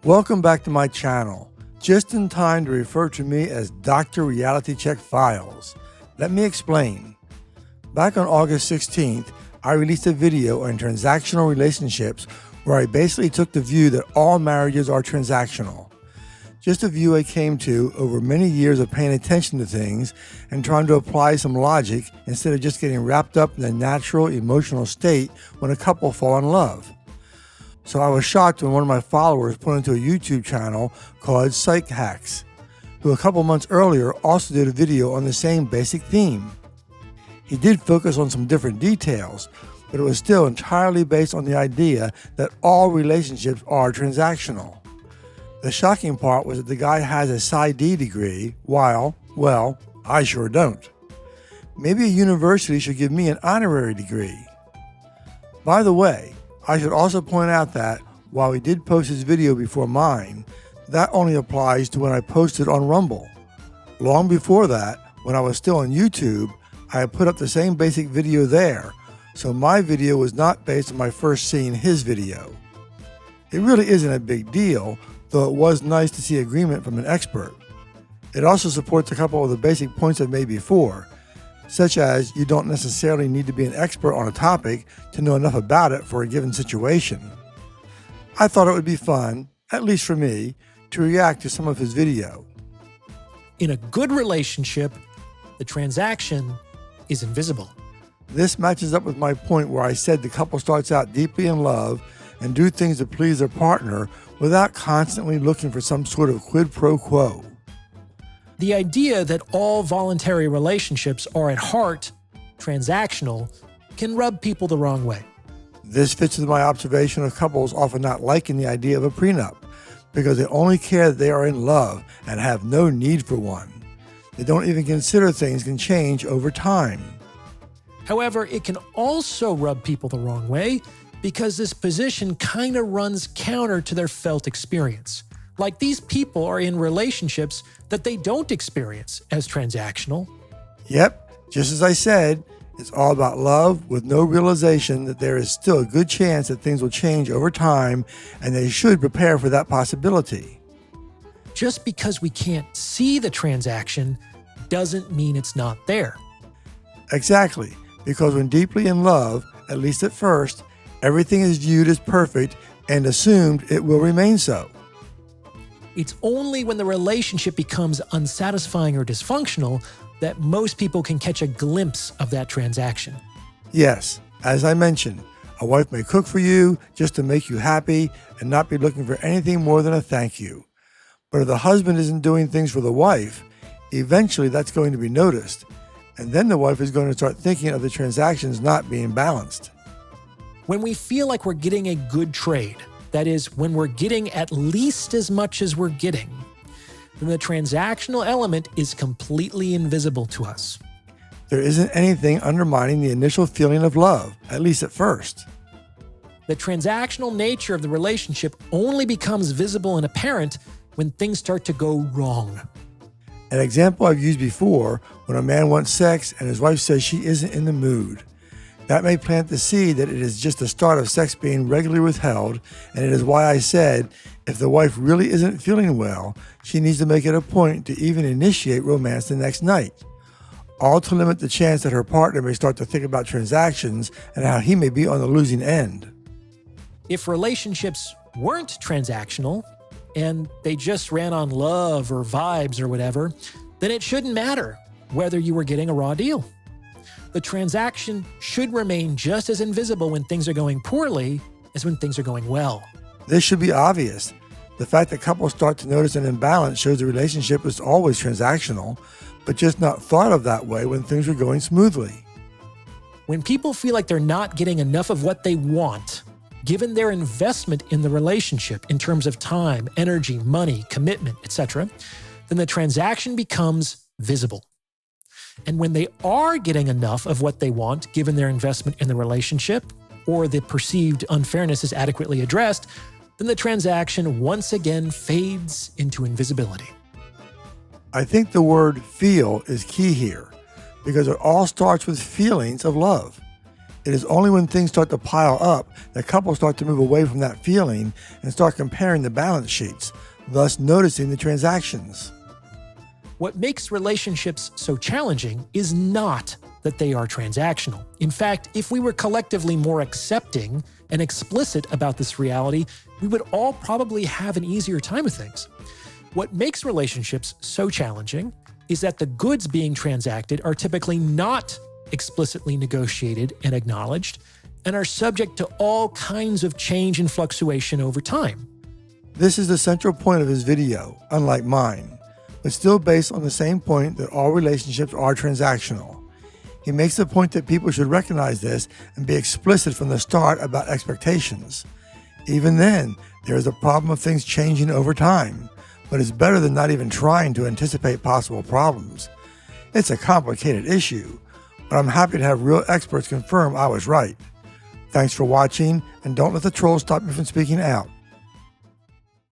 Welcome back to my channel. Just in time to refer to me as Dr. Reality Check Files. Let me explain. Back on August 16th, I released a video on transactional relationships where I basically took the view that all marriages are transactional. Just a view I came to over many years of paying attention to things and trying to apply some logic instead of just getting wrapped up in the natural emotional state when a couple fall in love. So I was shocked when one of my followers put into a YouTube channel called Psych Hacks, who a couple months earlier also did a video on the same basic theme. He did focus on some different details, but it was still entirely based on the idea that all relationships are transactional. The shocking part was that the guy has a PsyD degree, while, well, I sure don't. Maybe a university should give me an honorary degree. By the way, I should also point out that, while he did post his video before mine, that only applies to when I posted on Rumble. Long before that, when I was still on YouTube, I had put up the same basic video there, so my video was not based on my first seeing his video. It really isn't a big deal, though it was nice to see agreement from an expert. It also supports a couple of the basic points I've made before, such as you don't necessarily need to be an expert on a topic to know enough about it for a given situation. I thought it would be fun, at least for me, to react to some of his video. In a good relationship, the transaction is invisible. This matches up with my point where I said the couple starts out deeply in love and do things to please their partner without constantly looking for some sort of quid pro quo. The idea that all voluntary relationships are at heart transactional can rub people the wrong way. This fits with my observation of couples often not liking the idea of a prenup because they only care that they are in love and have no need for one. They don't even consider things can change over time. However, it can also rub people the wrong way because this position kind of runs counter to their felt experience. Like these people are in relationships that they don't experience as transactional. Yep, just as I said, it's all about love with no realization that there is still a good chance that things will change over time and they should prepare for that possibility. Just because we can't see the transaction doesn't mean it's not there. Exactly, because when deeply in love, at least at first, everything is viewed as perfect and assumed it will remain so. It's only when the relationship becomes unsatisfying or dysfunctional that most people can catch a glimpse of that transaction. Yes, as I mentioned, a wife may cook for you just to make you happy and not be looking for anything more than a thank you. But if the husband isn't doing things for the wife, eventually that's going to be noticed, and then the wife is going to start thinking of the transactions not being balanced. When we feel like we're getting a good trade, that is, when we're getting at least as much as we're getting, then the transactional element is completely invisible to us. There isn't anything undermining the initial feeling of love, at least at first. The transactional nature of the relationship only becomes visible and apparent when things start to go wrong. An example I've used before, when a man wants sex and his wife says she isn't in the mood. That may plant the seed that it is just the start of sex being regularly withheld, and it is why I said, if the wife really isn't feeling well, she needs to make it a point to even initiate romance the next night, all to limit the chance that her partner may start to think about transactions and how he may be on the losing end. If relationships weren't transactional, and they just ran on love or vibes or whatever, then it shouldn't matter whether you were getting a raw deal. The transaction should remain just as invisible when things are going poorly as when things are going well. This should be obvious. The fact that couples start to notice an imbalance shows the relationship is always transactional, but just not thought of that way when things are going smoothly. When people feel like they're not getting enough of what they want, given their investment in the relationship in terms of time, energy, money, commitment, etc., then the transaction becomes visible. And when they are getting enough of what they want, given their investment in the relationship, or the perceived unfairness is adequately addressed, then the transaction once again fades into invisibility. I think the word feel is key here, because it all starts with feelings of love. It is only when things start to pile up that couples start to move away from that feeling and start comparing the balance sheets, thus noticing the transactions. What makes relationships so challenging is not that they are transactional. In fact, if we were collectively more accepting and explicit about this reality, we would all probably have an easier time with things. What makes relationships so challenging is that the goods being transacted are typically not explicitly negotiated and acknowledged, and are subject to all kinds of change and fluctuation over time. This is the central point of his video, unlike mine, but still based on the same point that all relationships are transactional. He makes the point that people should recognize this and be explicit from the start about expectations. Even then, there is a problem of things changing over time, but it's better than not even trying to anticipate possible problems. It's a complicated issue, but I'm happy to have real experts confirm I was right. Thanks for watching, and don't let the trolls stop me from speaking out.